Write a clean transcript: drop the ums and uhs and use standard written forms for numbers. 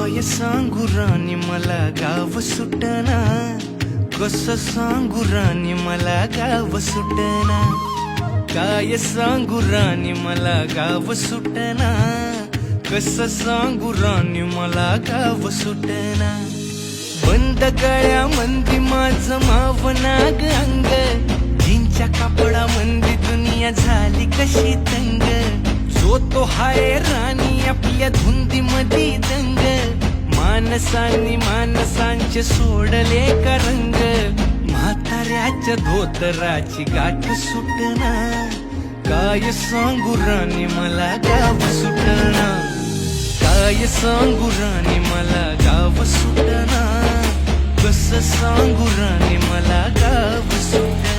काय सांगू राणी मला गाव सुटना, कसं सांगू राणी मला गाव सुटना, काय सांगू राणी मला गाव सुटना, कसं सांगू राणी मला गाव सुटना. बंद गळ्यामंदी माझं मावनाग अंग, जीनच्या कापडामंदी दुनिया झाली कशी तंग. जो तो हाय राणी आपल्या धुंदीमधी दंग, माणसांनी माणसांचे सोडले का रंग. म्हाताऱ्याच्या धोतराची गाठ सुटना, काय सांगू राणी मला गाव सुटना, काय सांगू राणी मला गाव सुटना, कसं सांगू राणी मला गाव सुटना.